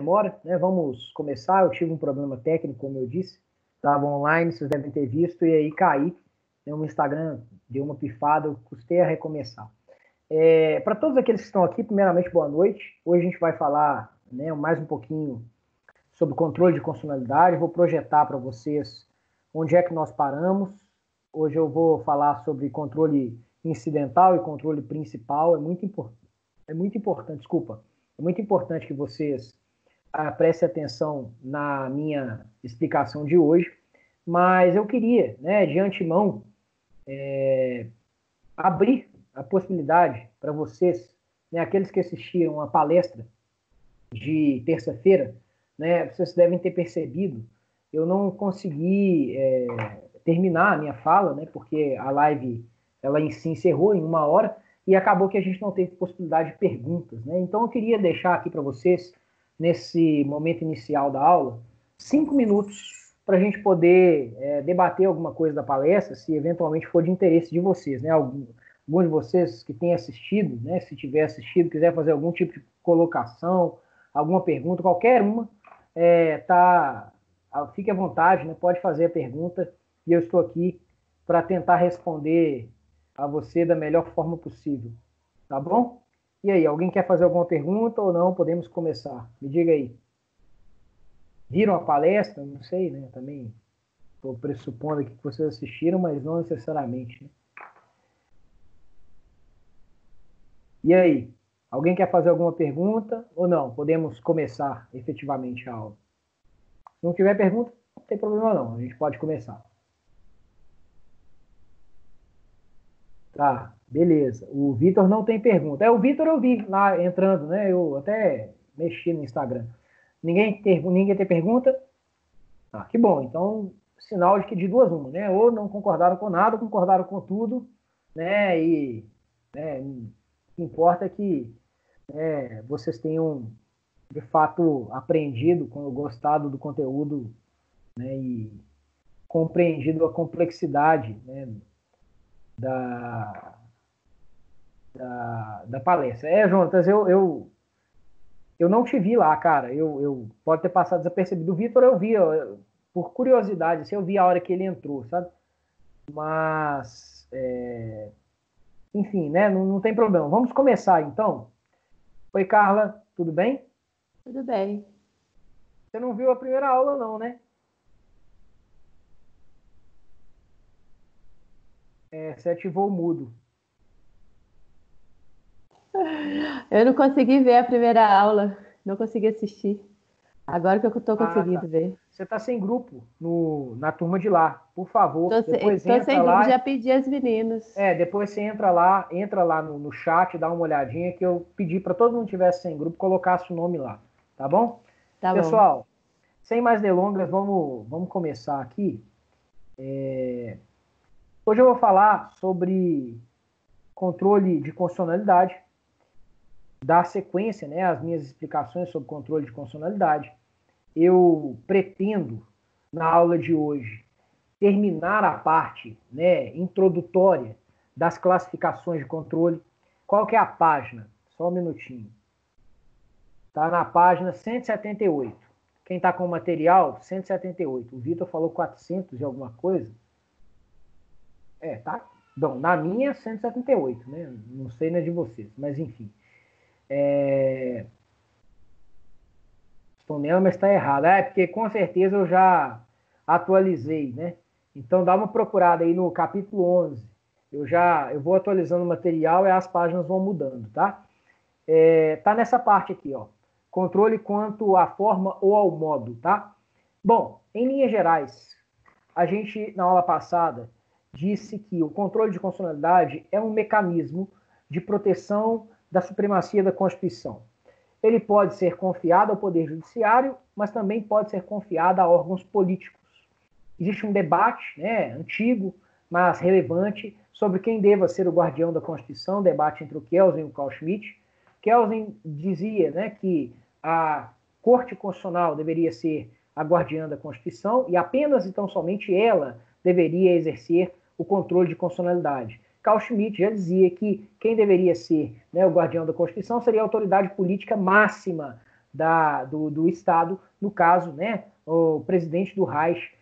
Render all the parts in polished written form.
demora, né? Vamos começar. Eu tive um problema técnico, como eu disse. Estava online, vocês devem ter visto, e aí caí. O Instagram deu uma pifada, eu custei a recomeçar. Para todos aqueles que estão aqui, primeiramente, boa noite. Hoje a gente vai falar, né, mais um pouquinho sobre controle de constitucionalidade. Vou projetar para vocês onde é que nós paramos. Hoje eu vou falar sobre controle incidental e controle principal. É muito importante que vocês prestem atenção na minha explicação de hoje. Mas eu queria, né, de antemão, abrir a possibilidade para vocês, né, aqueles que assistiram a palestra de terça-feira, né, vocês devem ter percebido, eu não consegui terminar a minha fala, né, porque a live ela em si encerrou em 1 hora e acabou que a gente não teve possibilidade de perguntas, né? Então eu queria deixar aqui para vocês, nesse momento inicial da aula, 5 minutos para a gente poder debater alguma coisa da palestra, se eventualmente for de interesse de vocês, né? Algum de vocês que tem assistido, né? Se tiver assistido, quiser fazer algum tipo de colocação, alguma pergunta, qualquer uma, fique à vontade, né? Pode fazer a pergunta e eu estou aqui para tentar responder a você da melhor forma possível, tá bom? E aí, alguém quer fazer alguma pergunta ou não? Podemos começar. Me diga aí. Viram a palestra? Não sei, né? Também estou pressupondo aqui que vocês assistiram, mas não necessariamente, né? E aí? Alguém quer fazer alguma pergunta ou não? Podemos começar efetivamente a aula. Se não tiver pergunta, não tem problema não. A gente pode começar. Tá, beleza. O Vitor não tem pergunta. O Vitor eu vi lá entrando, né? Eu até mexi no Instagram. Ninguém tem pergunta? Ah, que bom. Então, sinal de que de duas uma, né? Ou não concordaram com nada, ou concordaram com tudo, né? E o que importa é que vocês tenham, de fato, aprendido, gostado do conteúdo, né? E compreendido a complexidade, né? Da palestra. Jonatas, eu não te vi lá, cara. Eu pode ter passado desapercebido. O Vitor eu vi, por curiosidade, assim, eu vi a hora que ele entrou, sabe? Mas, enfim, né? Não tem problema. Vamos começar, então. Oi, Carla, tudo bem? Tudo bem. Você não viu a primeira aula, não, né? Você ativou o mudo. Eu não consegui ver a primeira aula, não consegui assistir. Agora que eu estou conseguindo ver. Você está sem grupo na turma de lá, por favor. Depois Tô entra sem grupo, lá. já pedi às meninas. Depois você entra lá no chat, dá uma olhadinha, que eu pedi para todo mundo que tivesse sem grupo, colocasse o nome lá, tá bom? Tá bom. Pessoal, sem mais delongas, vamos começar aqui. Hoje eu vou falar sobre controle de constitucionalidade, dar sequência, né, às minhas explicações sobre controle de constitucionalidade. Eu pretendo, na aula de hoje, terminar a parte, né, introdutória das classificações de controle. Qual que é a página? Só um minutinho. Está na página 178. Quem está com o material, 178. O Vitor falou 400 e alguma coisa. Tá. Bom, na minha, 178, né? Não sei na de vocês, mas enfim. Estou nela, mas está errado. Porque com certeza eu já atualizei, né? Então dá uma procurada aí no capítulo 11. Eu vou atualizando o material e as páginas vão mudando, tá? Tá nessa parte aqui, ó. Controle quanto à forma ou ao modo, tá? Bom, em linhas gerais, a gente, na aula passada, disse que o controle de constitucionalidade é um mecanismo de proteção da supremacia da Constituição. Ele pode ser confiado ao Poder Judiciário, mas também pode ser confiado a órgãos políticos. Existe um debate, né, antigo, mas relevante, sobre quem deva ser o guardião da Constituição, debate entre o Kelsen e o Carl Schmitt. Kelsen dizia, né, que a Corte Constitucional deveria ser a guardiã da Constituição e apenas, então, somente ela deveria exercer o controle de constitucionalidade. Carl Schmitt já dizia que quem deveria ser, né, o guardião da Constituição seria a autoridade política máxima do Estado, no caso, né, o presidente do Reich,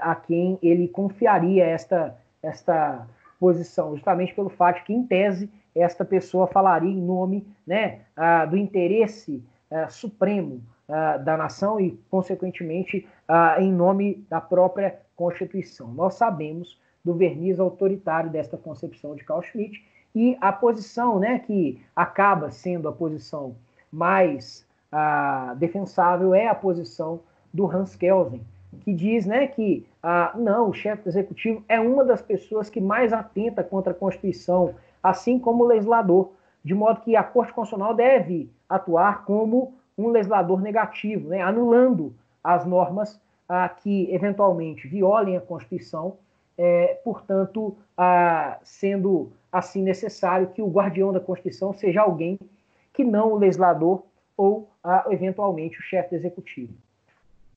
a quem ele confiaria esta posição, justamente pelo fato de que, em tese, esta pessoa falaria em nome, né, do interesse supremo da nação e, consequentemente, em nome da própria Constituição. Nós sabemos do verniz autoritário desta concepção de Carl Schmitt, e a posição, né, que acaba sendo a posição mais defensável é a posição do Hans Kelsen, que diz, né, que não, o chefe do executivo é uma das pessoas que mais atenta contra a Constituição, assim como o legislador, de modo que a Corte Constitucional deve atuar como um legislador negativo, né, anulando as normas que eventualmente violem a Constituição, portanto, sendo assim necessário que o guardião da Constituição seja alguém que não o legislador ou, eventualmente, o chefe do executivo.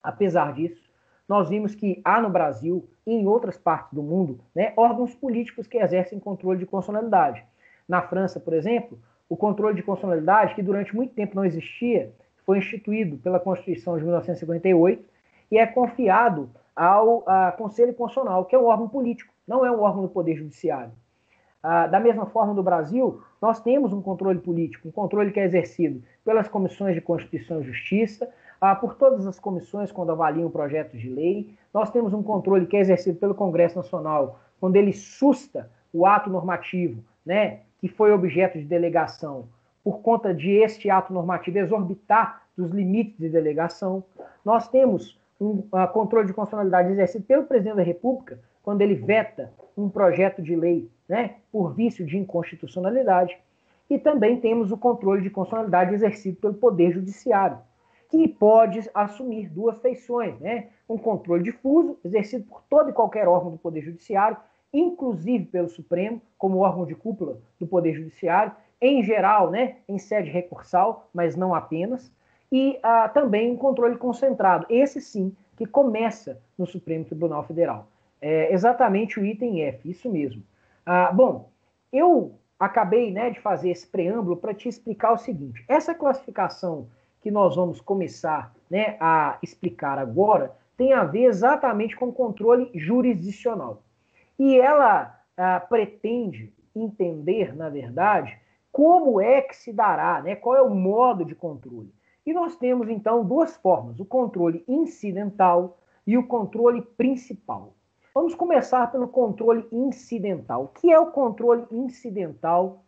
Apesar disso, nós vimos que há no Brasil e em outras partes do mundo, né, órgãos políticos que exercem controle de constitucionalidade. Na França, por exemplo, o controle de constitucionalidade, que durante muito tempo não existia, foi instituído pela Constituição de 1958 e é confiado ao Conselho Constitucional, que é um órgão político, não é um órgão do Poder Judiciário. Da mesma forma, no Brasil, nós temos um controle político, um controle que é exercido pelas comissões de Constituição e Justiça, por todas as comissões quando avaliam projetos de lei. Nós temos um controle que é exercido pelo Congresso Nacional, quando ele susta o ato normativo, né, que foi objeto de delegação, por conta de este ato normativo exorbitar dos limites de delegação. Nós temos um controle de constitucionalidade exercido pelo presidente da República, quando ele veta um projeto de lei, né, por vício de inconstitucionalidade. E também temos o controle de constitucionalidade exercido pelo Poder Judiciário, que pode assumir duas feições, né? Um controle difuso, exercido por todo e qualquer órgão do Poder Judiciário, inclusive pelo Supremo, como órgão de cúpula do Poder Judiciário, em geral, né, em sede recursal, mas não apenas, e também um controle concentrado, esse sim, que começa no Supremo Tribunal Federal. Exatamente o item F, isso mesmo. Bom, eu acabei, né, de fazer esse preâmbulo para te explicar o seguinte: essa classificação que nós vamos começar, né, a explicar agora tem a ver exatamente com o controle jurisdicional. E ela pretende entender, na verdade, como é que se dará, né, qual é o modo de controle. E nós temos, então, duas formas: o controle incidental e o controle principal. Vamos começar pelo controle incidental. O que é o controle incidental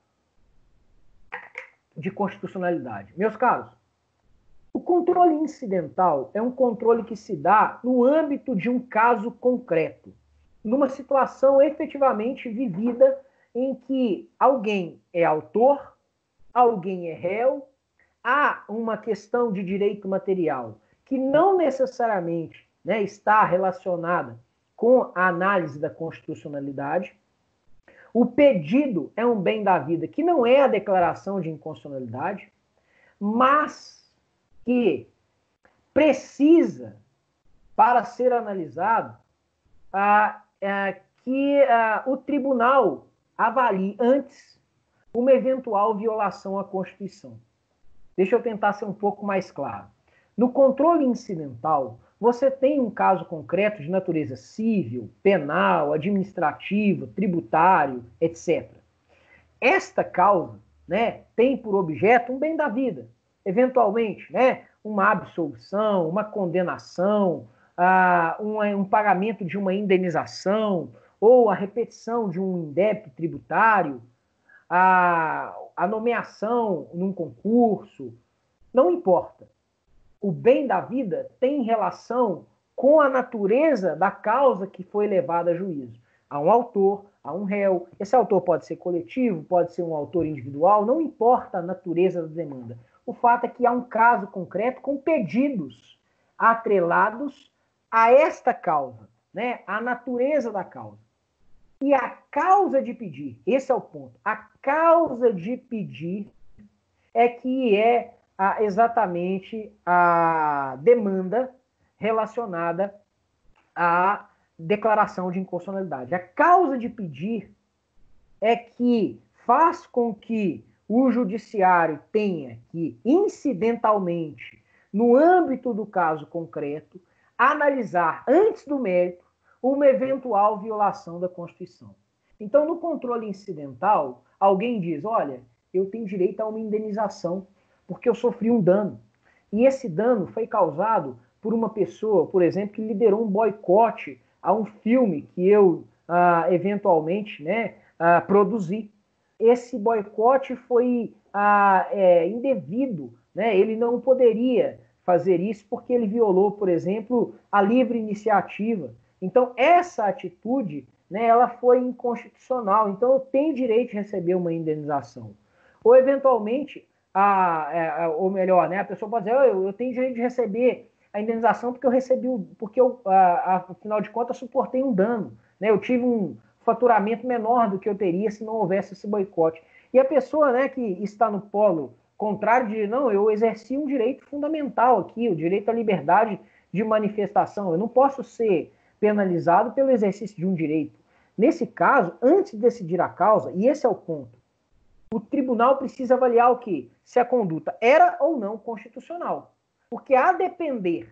de constitucionalidade? Meus caros, o controle incidental é um controle que se dá no âmbito de um caso concreto, numa situação efetivamente vivida em que alguém é autor, alguém é réu, há uma questão de direito material que não necessariamente, né, está relacionada com a análise da constitucionalidade. O pedido é um bem da vida, que não é a declaração de inconstitucionalidade, mas que precisa, para ser analisado, que o tribunal avalie antes uma eventual violação à Constituição. Deixa eu tentar ser um pouco mais claro. No controle incidental, você tem um caso concreto de natureza civil, penal, administrativo, tributário, etc. Esta causa, né, tem por objeto um bem da vida, eventualmente, né, uma absolução, uma condenação, um pagamento de uma indenização ou a repetição de um débito tributário, a nomeação num concurso, não importa. O bem da vida tem relação com a natureza da causa que foi levada a juízo. Há um autor, há um réu. Esse autor pode ser coletivo, pode ser um autor individual, não importa a natureza da demanda. O fato é que há um caso concreto com pedidos atrelados a esta causa, né? A natureza da causa. E a causa de pedir, esse é o ponto, a causa de pedir é que é exatamente a demanda relacionada à declaração de inconstitucionalidade. A causa de pedir é que faz com que o judiciário tenha que, incidentalmente, no âmbito do caso concreto, analisar antes do mérito uma eventual violação da Constituição. Então, no controle incidental, alguém diz, olha, eu tenho direito a uma indenização, porque eu sofri um dano. E esse dano foi causado por uma pessoa, por exemplo, que liderou um boicote a um filme que eu, eventualmente, produzi. Esse boicote foi indevido, né? Ele não poderia fazer isso porque ele violou, por exemplo, a livre iniciativa. Então, essa atitude, né, ela foi inconstitucional. Então, eu tenho direito de receber uma indenização. Ou, eventualmente, ou melhor, né, a pessoa pode dizer, eu tenho direito de receber a indenização porque eu recebi, porque eu, afinal de contas, suportei um dano. Né, eu tive um faturamento menor do que eu teria se não houvesse esse boicote. E a pessoa, né, que está no polo contrário de, não, eu exerci um direito fundamental aqui, o direito à liberdade de manifestação. Eu não posso ser penalizado pelo exercício de um direito. Nesse caso, antes de decidir a causa, e esse é o ponto, o tribunal precisa avaliar o quê? Se a conduta era ou não constitucional. Porque a depender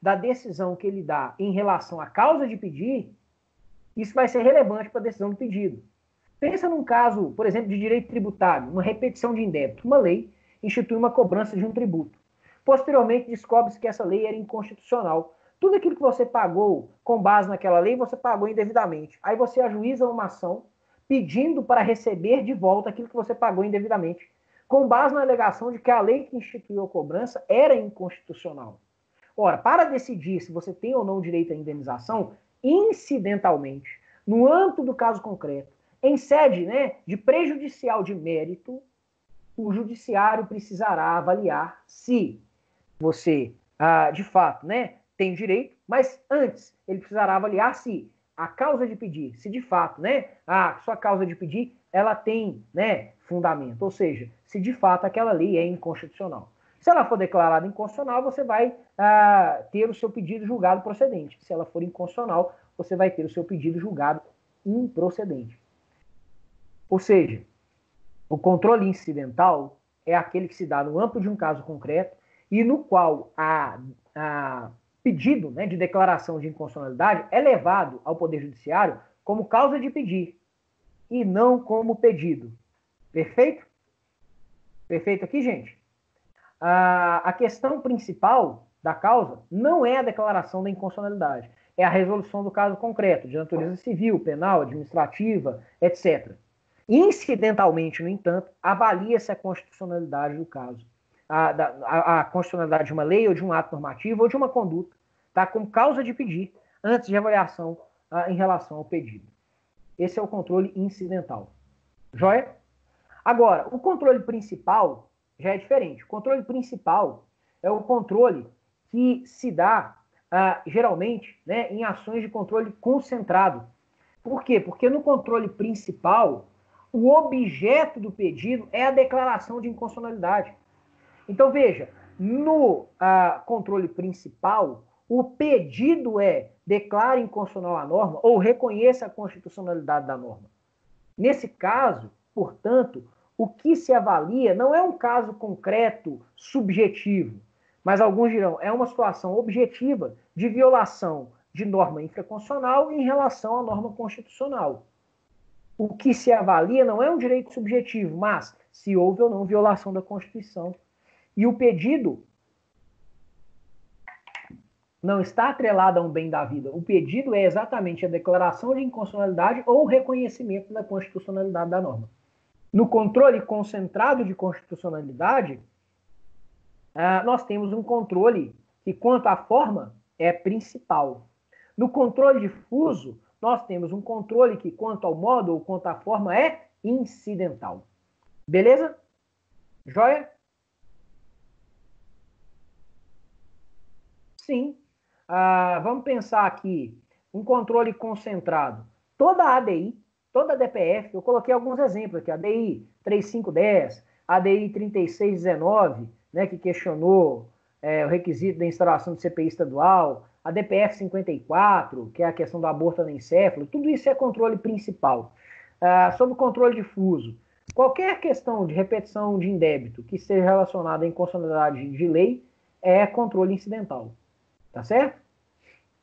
da decisão que ele dá em relação à causa de pedir, isso vai ser relevante para a decisão do pedido. Pensa num caso, por exemplo, de direito tributário, uma repetição de indébito. Uma lei institui uma cobrança de um tributo. Posteriormente, descobre-se que essa lei era inconstitucional. Tudo aquilo que você pagou com base naquela lei, você pagou indevidamente. Aí você ajuiza uma ação pedindo para receber de volta aquilo que você pagou indevidamente, com base na alegação de que a lei que instituiu a cobrança era inconstitucional. Ora, para decidir se você tem ou não direito à indenização, incidentalmente, no âmbito do caso concreto, em sede, né, de prejudicial de mérito, o judiciário precisará avaliar se você, de fato, né, tem direito, mas antes ele precisará avaliar se a causa de pedir, se de fato, né, a sua causa de pedir, ela tem, né, fundamento, ou seja, se de fato aquela lei é inconstitucional. Se ela for declarada inconstitucional, você vai ter o seu pedido julgado procedente. Se ela for inconstitucional, você vai ter o seu pedido julgado improcedente. Ou seja, o controle incidental é aquele que se dá no âmbito de um caso concreto e no qual a pedido, né, de declaração de inconstitucionalidade é levado ao Poder Judiciário como causa de pedir e não como pedido. Perfeito? Perfeito aqui, gente? A questão principal da causa não é a declaração da inconstitucionalidade, é a resolução do caso concreto, de natureza civil, penal, administrativa, etc. Incidentalmente, no entanto, avalia-se a constitucionalidade do caso. A constitucionalidade de uma lei ou de um ato normativo ou de uma conduta, tá, como causa de pedir, antes de avaliação em relação ao pedido. Esse é o controle incidental. Joia? Agora, o controle principal já é diferente. O controle principal é o controle que se dá, geralmente, né, em ações de controle concentrado. Por quê? Porque no controle principal, o objeto do pedido é a declaração de inconstitucionalidade. Então, veja, no controle principal, o pedido é declare inconstitucional a norma ou reconheça a constitucionalidade da norma. Nesse caso, portanto, o que se avalia não é um caso concreto, subjetivo, mas alguns dirão, é uma situação objetiva de violação de norma infraconstitucional em relação à norma constitucional. O que se avalia não é um direito subjetivo, mas se houve ou não violação da Constituição. E o pedido não está atrelado a um bem da vida. O pedido é exatamente a declaração de inconstitucionalidade ou o reconhecimento da constitucionalidade da norma. No controle concentrado de constitucionalidade, nós temos um controle que, quanto à forma, é principal. No controle difuso, nós temos um controle que, quanto ao modo ou quanto à forma, é incidental. Beleza? Joia? Sim. Vamos pensar aqui, um controle concentrado. Toda a ADI, toda a DPF, eu coloquei alguns exemplos aqui, a ADI 3510, a ADI 3619, né, que questionou o requisito da instalação de CPI estadual, a DPF 54, que é a questão do aborto anencéfalo, tudo isso é controle principal. Sobre o controle difuso, Qualquer questão de repetição de indébito que seja relacionada à inconstitucionalidade de lei é controle incidental. Tá certo?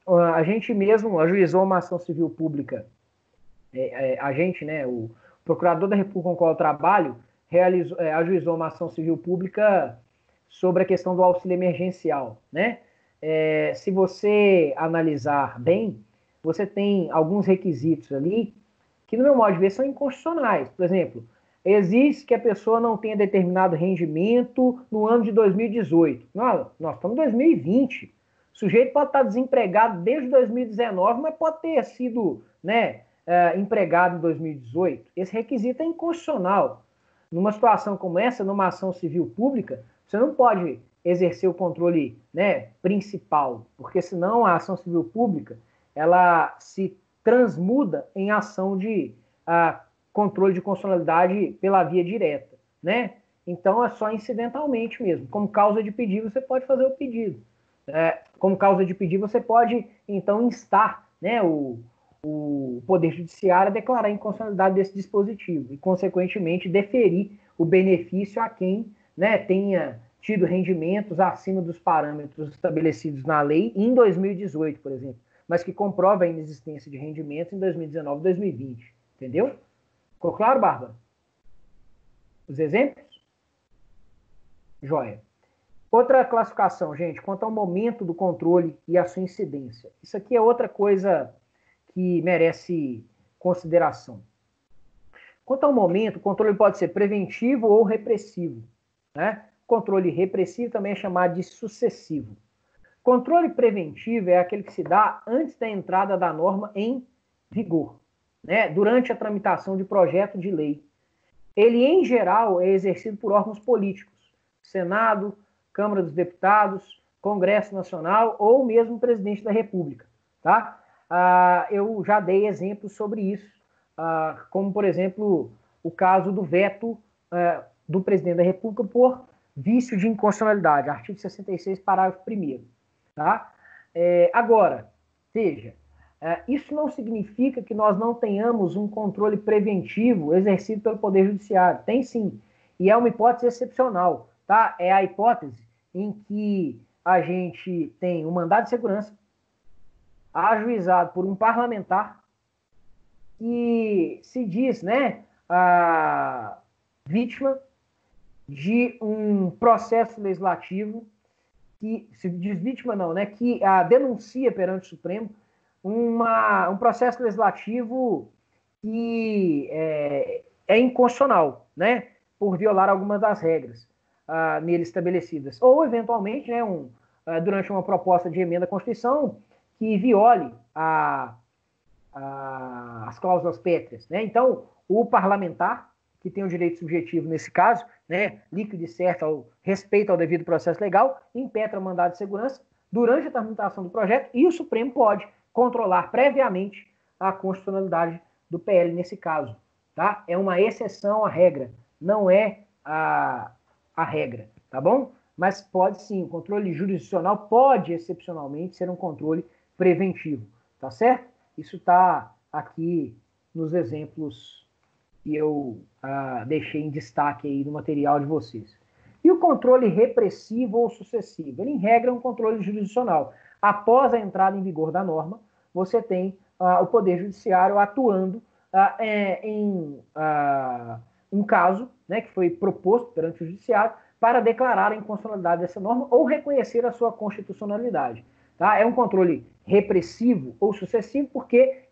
A gente mesmo ajuizou uma ação civil pública, a gente, né, o procurador da República com o qual eu trabalho, ajuizou uma ação civil pública sobre a questão do auxílio emergencial, né? Se você analisar bem, você tem alguns requisitos ali que, no meu modo de ver, são inconstitucionais. Por exemplo, exige que a pessoa não tenha determinado rendimento no ano de 2018. Nós estamos em 2020. O sujeito pode estar desempregado desde 2019, mas pode ter sido, né, empregado em 2018. Esse requisito é inconstitucional. Numa situação como essa, numa ação civil pública, você não pode exercer o controle, né, principal, porque senão a ação civil pública ela se transmuda em ação de controle de constitucionalidade pela via direta, né? Então é só incidentalmente mesmo. Como causa de pedido, você pode fazer o pedido. Como causa de pedido, você pode, então, instar, né, o Poder Judiciário a declarar a inconstitucionalidade desse dispositivo e, consequentemente, deferir o benefício a quem, né, tenha tido rendimentos acima dos parâmetros estabelecidos na lei em 2018, por exemplo, mas que comprova a inexistência de rendimentos em 2019 e 2020. Entendeu? Ficou claro, Bárbara? Os exemplos? Joia. Outra classificação, gente, quanto ao momento do controle e a sua incidência. Isso aqui é outra coisa que merece consideração. Quanto ao momento, o controle pode ser preventivo ou repressivo, né? Controle repressivo também é chamado de sucessivo. Controle preventivo é aquele que se dá antes da entrada da norma em vigor, né? Durante a tramitação de projeto de lei. Ele, em geral, é exercido por órgãos políticos, Senado, Câmara dos Deputados, Congresso Nacional ou mesmo o Presidente da República, tá? Eu já dei exemplos sobre isso, como, por exemplo, o caso do veto do Presidente da República por vício de inconstitucionalidade, artigo 66, parágrafo 1º, tá? Agora, veja, isso não significa que nós não tenhamos um controle preventivo exercido pelo Poder Judiciário. Tem sim, e é uma hipótese excepcional, tá? É a hipótese em que a gente tem um mandado de segurança ajuizado por um parlamentar que se diz, né, vítima de um processo legislativo que se diz vítima não, né, que denuncia perante o Supremo um processo legislativo que é inconstitucional, né, por violar algumas das regras nele estabelecidas, ou eventualmente, né, durante uma proposta de emenda à Constituição que viole as cláusulas pétreas, né? Então, o parlamentar, que tem o direito subjetivo nesse caso, né, líquido e certo ao respeito ao devido processo legal, impetra o mandado de segurança durante a tramitação do projeto e o Supremo pode controlar previamente a constitucionalidade do PL nesse caso, tá? É uma exceção à regra, não é a regra, tá bom? Mas pode sim, o controle jurisdicional pode excepcionalmente ser um controle preventivo, tá certo? Isso está aqui nos exemplos que eu deixei em destaque aí no material de vocês. E o controle repressivo ou sucessivo? Ele, em regra, é um controle jurisdicional. Após a entrada em vigor da norma, você tem o Poder Judiciário atuando em um caso, né, que foi proposto perante o Judiciário para declarar a inconstitucionalidade dessa norma ou reconhecer a sua constitucionalidade. Tá? É um controle repressivo ou sucessivo porque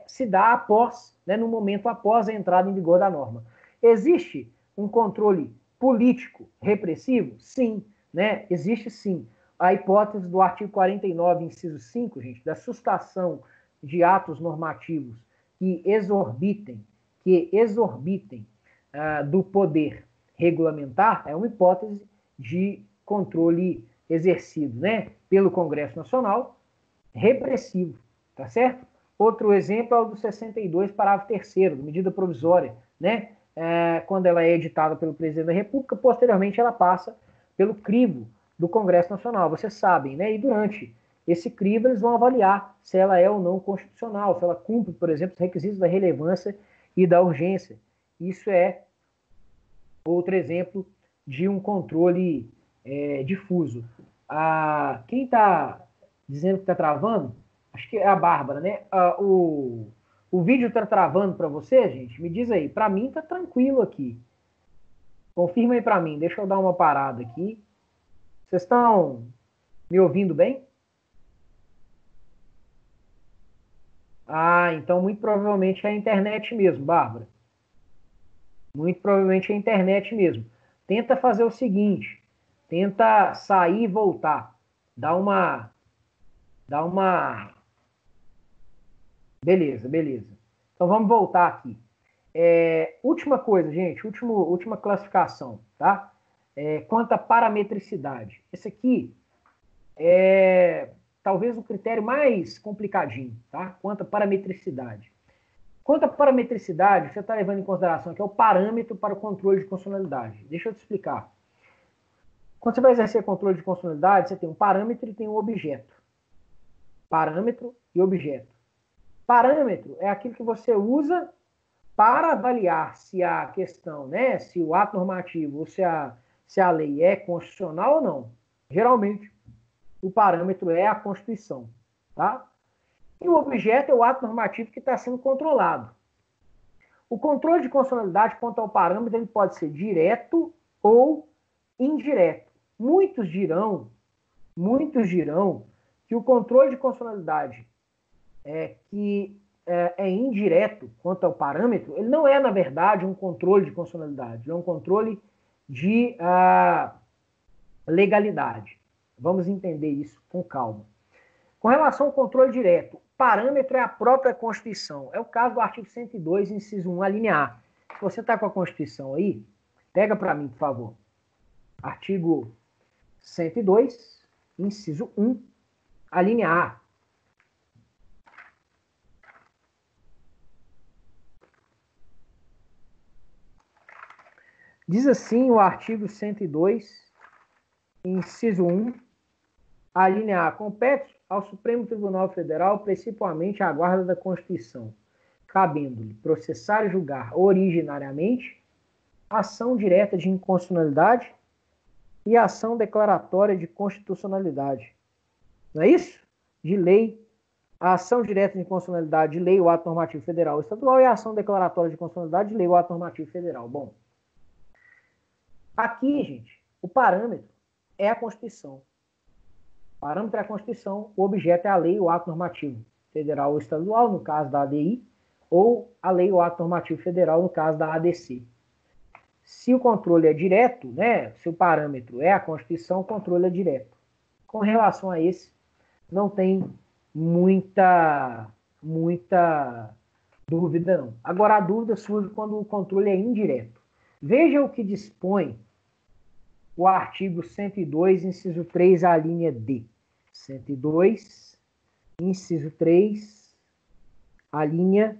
se dá após, né, no momento após a entrada em vigor da norma. Existe um controle político repressivo? Sim, né? Existe sim. A hipótese do artigo 49, inciso 5, gente, da sustação de atos normativos que exorbitem do poder regulamentar é uma hipótese de controle exercido, né, pelo Congresso Nacional, repressivo, tá certo? Outro exemplo é o do 62, parágrafo 3º, medida provisória, né, quando ela é editada pelo Presidente da República, posteriormente ela passa pelo crivo do Congresso Nacional, vocês sabem, né, e durante esse crivo eles vão avaliar se ela é ou não constitucional, se ela cumpre, por exemplo, os requisitos da relevância e da urgência. Isso é Outro exemplo de um controle difuso. Quem está dizendo que está travando, acho que é a Bárbara, né? O vídeo está travando para você, gente? Me diz aí. Para mim está tranquilo aqui. Confirma aí para mim. Deixa eu dar uma parada aqui. Vocês estão me ouvindo bem? Então muito provavelmente é a internet mesmo, Bárbara. Muito provavelmente é a internet mesmo. Tenta fazer o seguinte. Tenta sair e voltar. Dá uma... Beleza. Então vamos voltar aqui. Última coisa, gente. Última classificação, tá? Quanto à parametricidade. Esse aqui é talvez o critério mais complicadinho, tá? Quanto à parametricidade. Quanto à parametricidade, você está levando em consideração que é o parâmetro para o controle de constitucionalidade. Deixa eu te explicar. Quando você vai exercer controle de constitucionalidade, você tem um parâmetro e tem um objeto. Parâmetro e objeto. Parâmetro é aquilo que você usa para avaliar se a questão, né, se o ato normativo ou se a lei é constitucional ou não. Geralmente, o parâmetro é a Constituição, tá? E o objeto é o ato normativo que está sendo controlado. O controle de constitucionalidade quanto ao parâmetro ele pode ser direto ou indireto. Muitos dirão que o controle de constitucionalidade é indireto quanto ao parâmetro, ele não é, na verdade, um controle de constitucionalidade, ele é um controle de legalidade. Vamos entender isso com calma. Com relação ao controle direto, parâmetro é a própria Constituição. É o caso do artigo 102, inciso 1, a linha A. Se você está com a Constituição aí, pega para mim, por favor. Artigo 102, inciso 1, a linha A. Diz assim o artigo 102, inciso 1, a linha A. Compete ao Supremo Tribunal Federal, principalmente a guarda da Constituição, cabendo-lhe processar e julgar originariamente ação direta de inconstitucionalidade e ação declaratória de constitucionalidade. Não é isso? De lei, a ação direta de inconstitucionalidade de lei, o ato normativo federal ou estadual, e a ação declaratória de constitucionalidade de lei, o ato normativo federal. Bom, aqui, gente, o parâmetro é a Constituição. O parâmetro é a Constituição, o objeto é a lei, o ato normativo federal ou estadual, no caso da ADI, ou a lei, o ato normativo federal, no caso da ADC. Se o controle é direto, né, se o parâmetro é a Constituição, o controle é direto. Com relação a esse, não tem muita dúvida, não. Agora, a dúvida surge quando o controle é indireto. Veja o que dispõe o artigo 102, inciso 3, a linha D. 102, inciso 3, a linha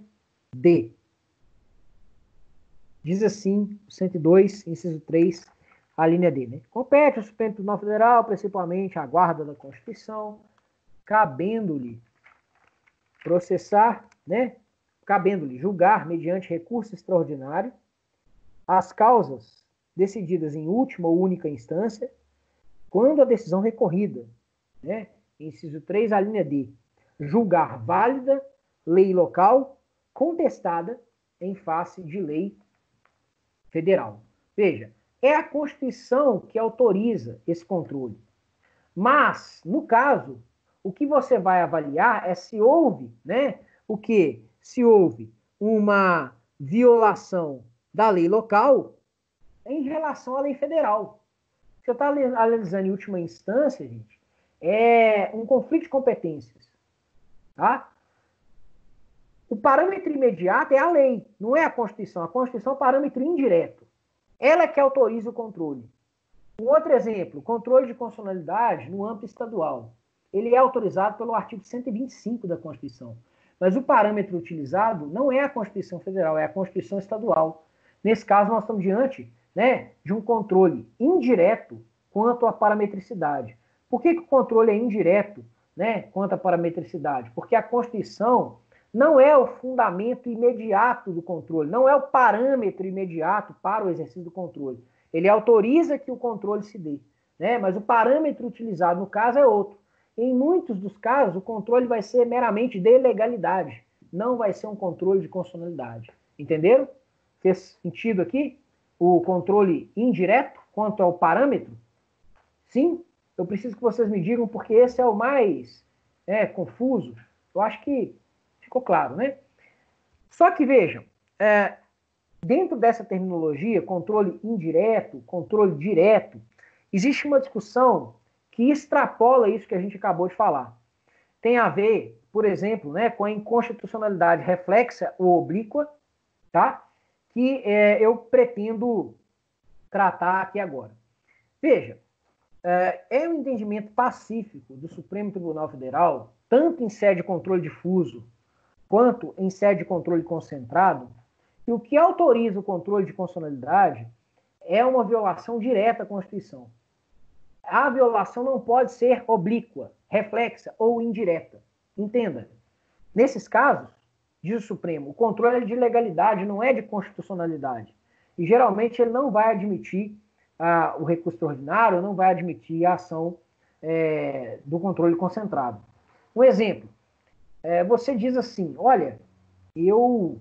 D. Diz assim, 102, inciso 3, a linha D. Né? Compete ao Supremo Tribunal Federal, principalmente a guarda da Constituição, cabendo-lhe processar, né? Cabendo-lhe julgar, mediante recurso extraordinário, as causas decididas em última ou única instância, quando a decisão recorrida, né? Inciso 3, a linha D, julgar válida lei local contestada em face de lei federal. Veja, é a Constituição que autoriza esse controle. Mas, no caso, o que você vai avaliar é se houve, né? O quê? Se houve uma violação da lei local em relação à lei federal. Você está analisando em última instância, gente, é um conflito de competências. Tá? O parâmetro imediato é a lei, não é a Constituição. A Constituição é um parâmetro indireto. Ela é que autoriza o controle. Um outro exemplo, controle de constitucionalidade no âmbito estadual. Ele é autorizado pelo artigo 125 da Constituição. Mas o parâmetro utilizado não é a Constituição Federal, é a Constituição Estadual. Nesse caso, nós estamos diante, né, de um controle indireto quanto à parametricidade. Por que o controle é indireto, né, quanto à parametricidade? Porque a Constituição não é o fundamento imediato do controle, não é o parâmetro imediato para o exercício do controle. Ele autoriza que o controle se dê, né? Mas o parâmetro utilizado no caso é outro. Em muitos dos casos, o controle vai ser meramente de legalidade, não vai ser um controle de constitucionalidade. Entenderam? Fez sentido aqui? O controle indireto quanto ao parâmetro? Sim? Eu preciso que vocês me digam, porque esse é o mais confuso. Eu acho que ficou claro, né? Só que vejam, dentro dessa terminologia, controle indireto, controle direto, existe uma discussão que extrapola isso que a gente acabou de falar. Tem a ver, por exemplo, né, com a inconstitucionalidade reflexa ou oblíqua, tá? Que eu pretendo tratar aqui agora. Veja, é um entendimento pacífico do Supremo Tribunal Federal, tanto em sede de controle difuso quanto em sede de controle concentrado, que o que autoriza o controle de constitucionalidade é uma violação direta à Constituição. A violação não pode ser oblíqua, reflexa ou indireta. Entenda. Nesses casos, diz o Supremo, o controle é de legalidade, não é de constitucionalidade. E geralmente ele não vai admitir o recurso extraordinário, não vai admitir a ação do controle concentrado. Um exemplo, você diz assim, olha, eu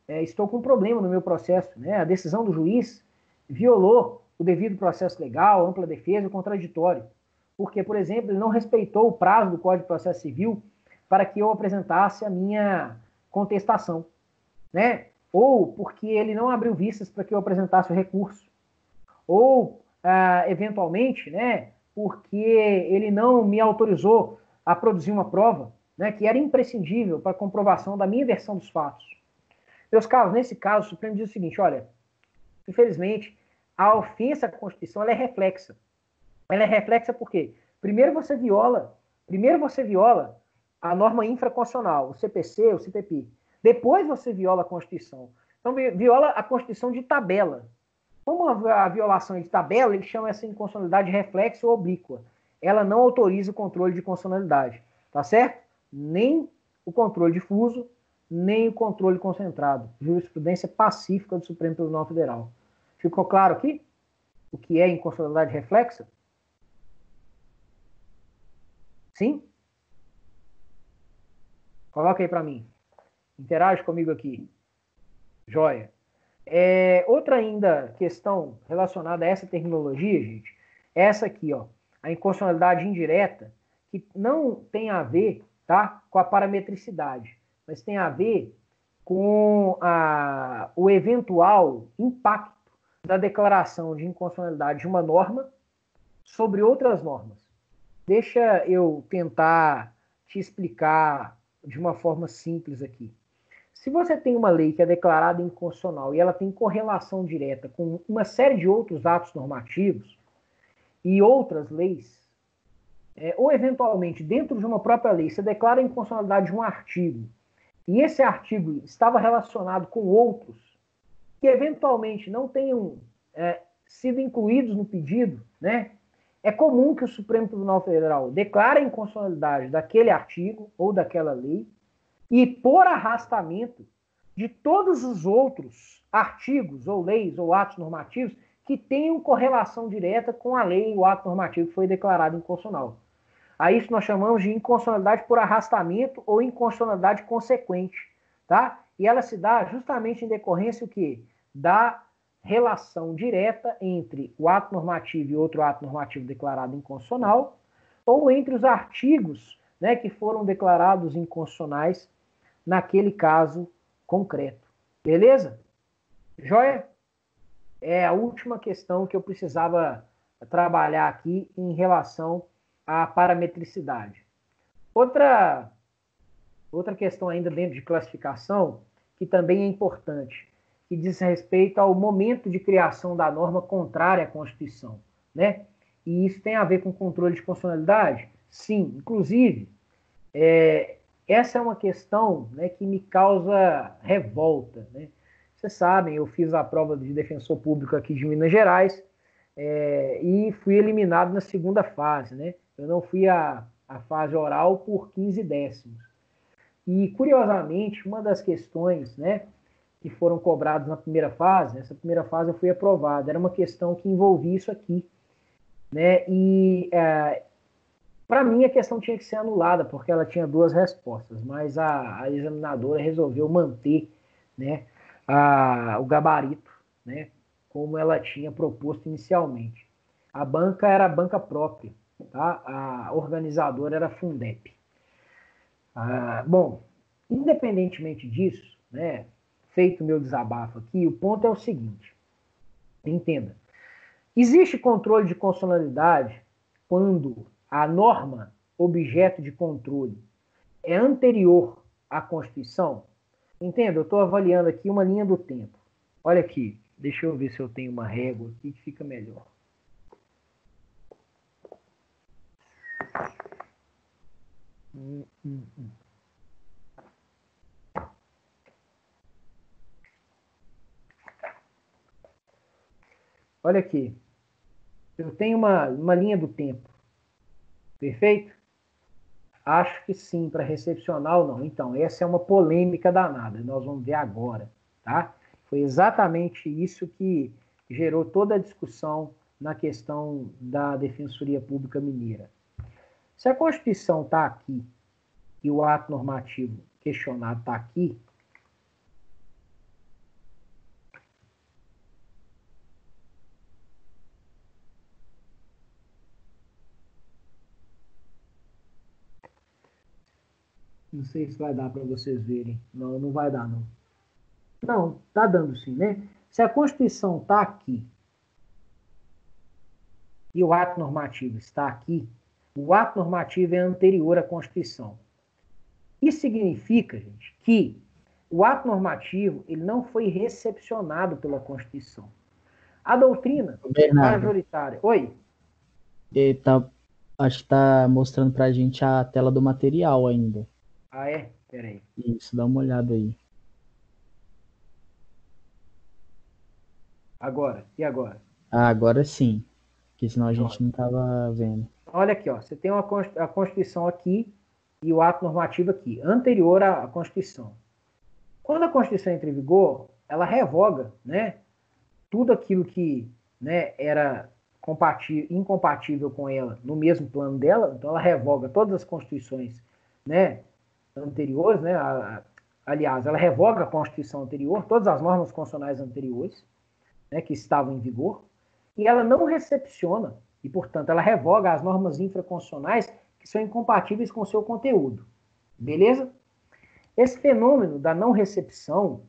estou com um problema no meu processo, né? A decisão do juiz violou o devido processo legal, ampla defesa e contraditório. Porque, por exemplo, ele não respeitou o prazo do Código de Processo Civil para que eu apresentasse a minha contestação, né? Ou porque ele não abriu vistas para que eu apresentasse o recurso. Ou, eventualmente, né, porque ele não me autorizou a produzir uma prova, né, que era imprescindível para a comprovação da minha versão dos fatos. Meus caros, nesse caso, o Supremo diz o seguinte, olha, infelizmente, a ofensa à Constituição ela é reflexa. Ela é reflexa por quê? Primeiro você viola a norma infraconstitucional, o CPC, o CPP. Depois você viola a Constituição. Então, viola a Constituição de tabela. Como a violação é de tabela, ele chama essa inconstitucionalidade reflexa ou oblíqua. Ela não autoriza o controle de constitucionalidade. Tá certo? Nem o controle difuso, nem o controle concentrado. Jurisprudência pacífica do Supremo Tribunal Federal. Ficou claro aqui? O que é inconstitucionalidade reflexa? Sim? Coloca aí para mim. Interage comigo aqui. Joia. Outra ainda questão relacionada a essa terminologia, gente, é essa aqui, ó, a inconstitucionalidade indireta, que não tem a ver, tá, com a parametricidade, mas tem a ver com o eventual impacto da declaração de inconstitucionalidade de uma norma sobre outras normas. Deixa eu tentar te explicar de uma forma simples aqui. Se você tem uma lei que é declarada inconstitucional e ela tem correlação direta com uma série de outros atos normativos e outras leis, ou eventualmente dentro de uma própria lei você declara a inconstitucionalidade de um artigo e esse artigo estava relacionado com outros que eventualmente não tenham sido incluídos no pedido, né? É comum que o Supremo Tribunal Federal declare a inconstitucionalidade daquele artigo ou daquela lei e, por arrastamento, de todos os outros artigos ou leis ou atos normativos que tenham correlação direta com a lei e o ato normativo que foi declarado inconstitucional. A isso nós chamamos de inconstitucionalidade por arrastamento ou inconstitucionalidade consequente, tá? E ela se dá justamente em decorrência o quê? Da relação direta entre o ato normativo e outro ato normativo declarado inconstitucional, ou entre os artigos, né, que foram declarados inconstitucionais naquele caso concreto. Beleza? Joia? É a última questão que eu precisava trabalhar aqui em relação à parametricidade. Outra questão ainda dentro de classificação, que também é importante, que diz respeito ao momento de criação da norma contrária à Constituição, né? E isso tem a ver com controle de constitucionalidade? Sim, inclusive, essa é uma questão, né, que me causa revolta, né? Vocês sabem, eu fiz a prova de defensor público aqui de Minas Gerais e fui eliminado na segunda fase, né? Eu não fui à fase oral por 15 décimos. E, curiosamente, uma das questões, né, que foram cobradas na primeira fase, nessa primeira fase eu fui aprovado, era uma questão que envolvia isso aqui, né, e para mim a questão tinha que ser anulada, porque ela tinha duas respostas, mas a examinadora resolveu manter, né, o gabarito, né, como ela tinha proposto inicialmente. A banca era a banca própria, tá? A organizadora era a Fundep. Bom, independentemente disso, né, feito o meu desabafo aqui, o ponto é o seguinte, entenda, existe controle de constitucionalidade quando a norma objeto de controle é anterior à Constituição? Entenda, eu estou avaliando aqui uma linha do tempo. Olha aqui, deixa eu ver se eu tenho uma régua aqui que fica melhor. Olha aqui, eu tenho uma linha do tempo, perfeito? Acho que sim, para recepcionar ou não. Então, essa é uma polêmica danada, nós vamos ver agora, tá? Foi exatamente isso que gerou toda a discussão na questão da Defensoria Pública Mineira. Se a Constituição está aqui e o ato normativo questionado está aqui, não sei se vai dar para vocês verem. Não, não vai dar, não. Não, tá dando sim, né? Se a Constituição está aqui e o ato normativo está aqui, o ato normativo é anterior à Constituição. Isso significa, gente, que o ato normativo ele não foi recepcionado pela Constituição. A doutrina Bernardo, majoritária... Oi? acho que tá mostrando pra gente a tela do material ainda. Ah, é? Peraí. Isso, dá uma olhada aí. Agora. E agora? Ah, agora sim. Porque senão a gente não tava vendo. Olha aqui, ó. Você tem a Constituição aqui e o ato normativo aqui, anterior à Constituição. Quando a Constituição entra em vigor, ela revoga, né, tudo aquilo que, né, era incompatível com ela no mesmo plano dela. Então ela revoga todas as constituições, né, anteriores, né, aliás, ela revoga a Constituição anterior, todas as normas constitucionais anteriores, né, que estavam em vigor, e ela não recepciona, e portanto ela revoga as normas infraconstitucionais que são incompatíveis com o seu conteúdo. Beleza? Esse fenômeno da não recepção,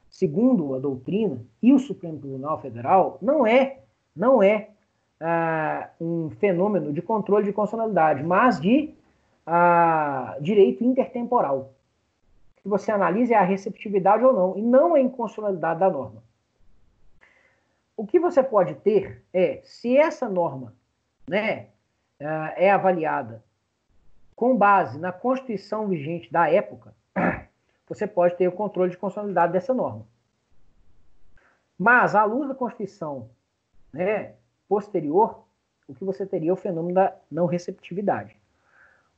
segundo a doutrina e o Supremo Tribunal Federal, não é um fenômeno de controle de constitucionalidade, mas de direito intertemporal. Que você analise a receptividade ou não, e não a inconstitucionalidade da norma. O que você pode ter é, se essa norma, né, é avaliada com base na Constituição vigente da época, você pode ter o controle de constitucionalidade dessa norma. Mas, à luz da Constituição, né, posterior, o que você teria é o fenômeno da não receptividade.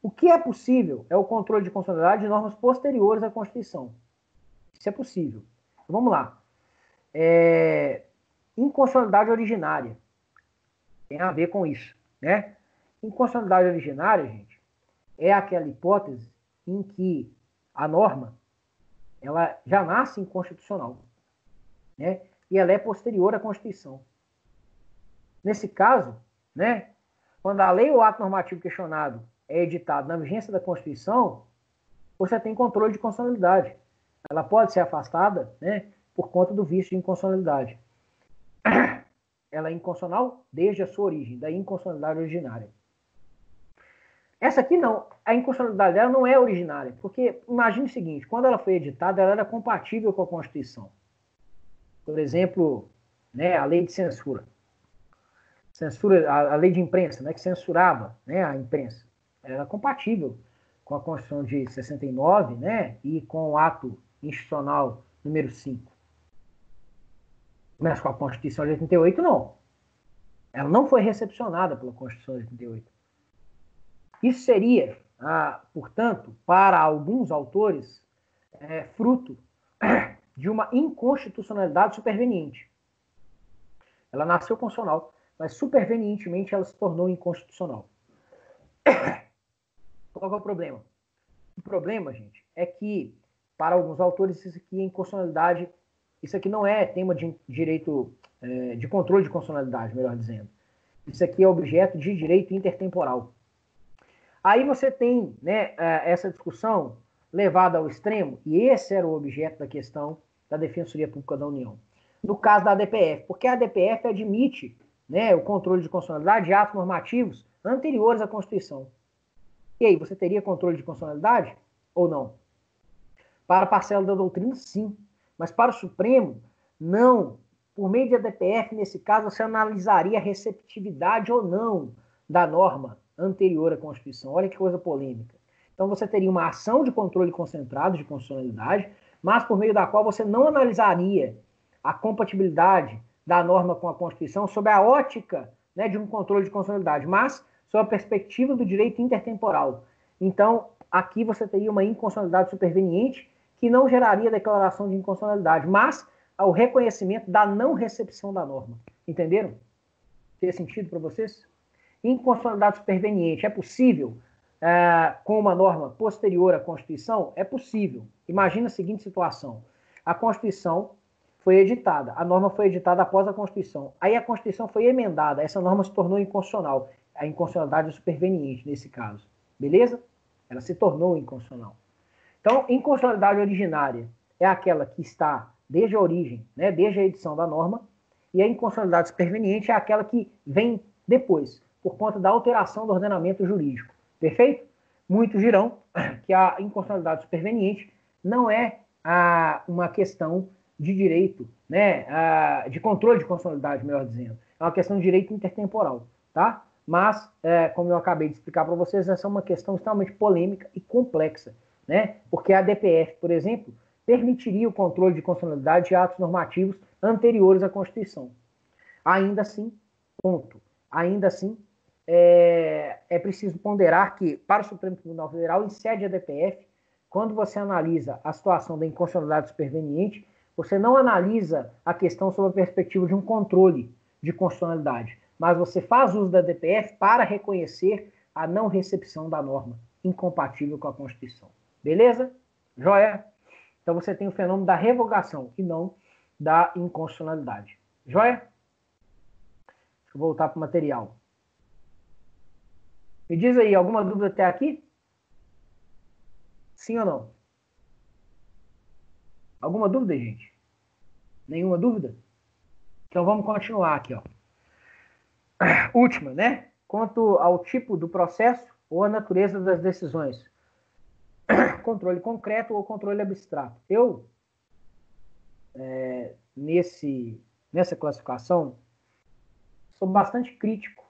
O que é possível é o controle de constitucionalidade de normas posteriores à Constituição. Isso é possível. Então, vamos lá. Inconstitucionalidade originária. Tem a ver com isso, né? Inconstitucionalidade originária, gente, é aquela hipótese em que a norma ela já nasce inconstitucional, né? E ela é posterior à Constituição. Nesse caso, né, quando a lei ou ato normativo questionado é editado na vigência da Constituição, você tem controle de constitucionalidade. Ela pode ser afastada, né, por conta do vício de inconstitucionalidade. Ela é inconstitucional desde a sua origem, da inconstitucionalidade originária. Essa aqui não, a inconstitucionalidade dela não é originária, porque imagine o seguinte, quando ela foi editada, ela era compatível com a Constituição. Por exemplo, né, a lei de censura. A lei de imprensa, né, que censurava, né, a imprensa. Era compatível com a Constituição de 69, né, e com o ato institucional número 5. Mas com a Constituição de 88, não. Ela não foi recepcionada pela Constituição de 88. Isso seria, portanto, para alguns autores, fruto de uma inconstitucionalidade superveniente. Ela nasceu constitucional, mas supervenientemente ela se tornou inconstitucional. Qual é o problema? O problema, gente, é que, para alguns autores, isso aqui é inconstitucionalidade, isso aqui não é tema de direito, de controle de constitucionalidade, melhor dizendo. Isso aqui é objeto de direito intertemporal. Aí você tem, né, essa discussão levada ao extremo, e esse era o objeto da questão da Defensoria Pública da União. No caso da ADPF, porque a ADPF admite, né, o controle de constitucionalidade de atos normativos anteriores à Constituição. E aí, você teria controle de constitucionalidade ou não? Para a parcela da doutrina, sim. Mas para o Supremo, não. Por meio de ADPF, nesse caso, você analisaria a receptividade ou não da norma anterior à Constituição. Olha que coisa polêmica. Então, você teria uma ação de controle concentrado de constitucionalidade, mas por meio da qual você não analisaria a compatibilidade da norma com a Constituição sob a ótica, né, de um controle de constitucionalidade, mas sob a perspectiva do direito intertemporal. Então, aqui você teria uma inconstitucionalidade superveniente que não geraria declaração de inconstitucionalidade, mas o reconhecimento da não recepção da norma. Entenderam? Fez sentido para vocês? Inconstitucionalidade superveniente é possível com uma norma posterior à Constituição? É possível. Imagina a seguinte situação. A Constituição foi editada, a norma foi editada após a Constituição. Aí a Constituição foi emendada, essa norma se tornou inconstitucional. A inconstitucionalidade é superveniente nesse caso. Beleza? Ela se tornou inconstitucional. Então, inconstitucionalidade originária é aquela que está desde a origem, né, desde a edição da norma, e a inconstitucionalidade superveniente é aquela que vem depois, por conta da alteração do ordenamento jurídico. Perfeito? Muitos dirão que a inconstitucionalidade superveniente não é uma questão de direito, né, de controle de constitucionalidade, melhor dizendo. É uma questão de direito intertemporal, tá? Mas, como eu acabei de explicar para vocês, essa é uma questão extremamente polêmica e complexa, né? Porque a DPF, por exemplo, permitiria o controle de constitucionalidade de atos normativos anteriores à Constituição. Ainda assim, ponto. Ainda assim, é preciso ponderar que, para o Supremo Tribunal Federal, em sede ADPF, quando você analisa a situação da inconstitucionalidade superveniente, você não analisa a questão sob a perspectiva de um controle de constitucionalidade, mas você faz uso da DPF para reconhecer a não recepção da norma incompatível com a Constituição. Beleza? Joia? Então você tem o fenômeno da revogação e não da inconstitucionalidade. Joia? Deixa eu voltar para o material. Me diz aí, alguma dúvida até aqui? Sim ou não? Alguma dúvida, gente? Nenhuma dúvida? Então vamos continuar aqui, ó. Última, né? Quanto ao tipo do processo ou a natureza das decisões. Controle concreto ou controle abstrato. Eu, nessa classificação, sou bastante crítico,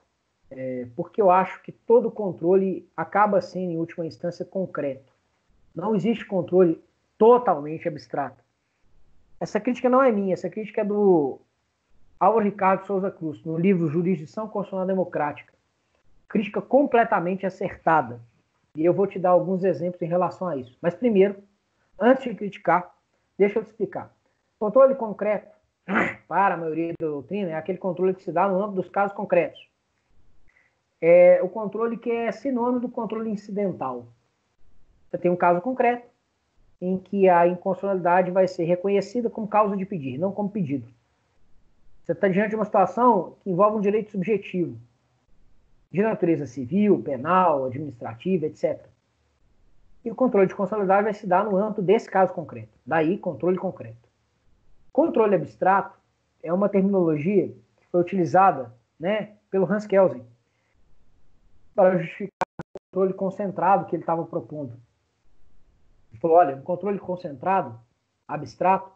porque eu acho que todo controle acaba sendo, em última instância, concreto. Não existe controle totalmente abstrato. Essa crítica não é minha, essa crítica é do Álvaro Ricardo Souza Cruz, no livro Jurisdição Constitucional Democrática. Crítica completamente acertada. E eu vou te dar alguns exemplos em relação a isso. Mas primeiro, antes de criticar, deixa eu te explicar. Controle concreto, para a maioria da doutrina, é aquele controle que se dá no âmbito dos casos concretos. É o controle que é sinônimo do controle incidental. Você tem um caso concreto, em que a inconstitucionalidade vai ser reconhecida como causa de pedir, não como pedido. Você está diante de uma situação que envolve um direito subjetivo, de natureza civil, penal, administrativa, etc. E o controle de constitucionalidade vai se dar no âmbito desse caso concreto. Daí, controle concreto. Controle abstrato é uma terminologia que foi utilizada, né, pelo Hans Kelsen para justificar o controle concentrado que ele estava propondo. Ele falou, olha, no controle concentrado, abstrato,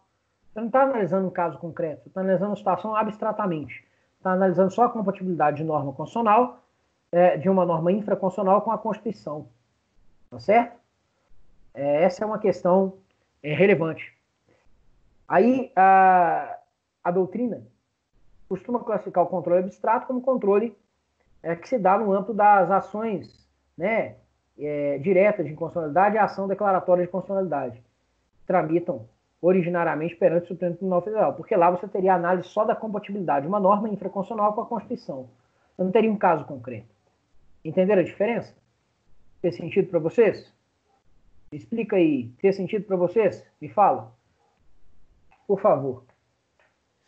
você não está analisando um caso concreto, você está analisando a situação abstratamente. Você está analisando só a compatibilidade de norma constitucional, de uma norma infraconstitucional com a Constituição. Tá certo? Essa é uma questão relevante. Aí, a doutrina costuma classificar o controle abstrato como controle que se dá no âmbito das ações, né, direta de inconstitucionalidade e a ação declaratória de constitucionalidade. Tramitam originariamente perante o Supremo Tribunal Federal, porque lá você teria análise só da compatibilidade de uma norma infraconstitucional com a Constituição. Você não teria um caso concreto. Entenderam a diferença? Fez sentido para vocês? Me explica aí. Fez sentido para vocês? Me fala. Por favor.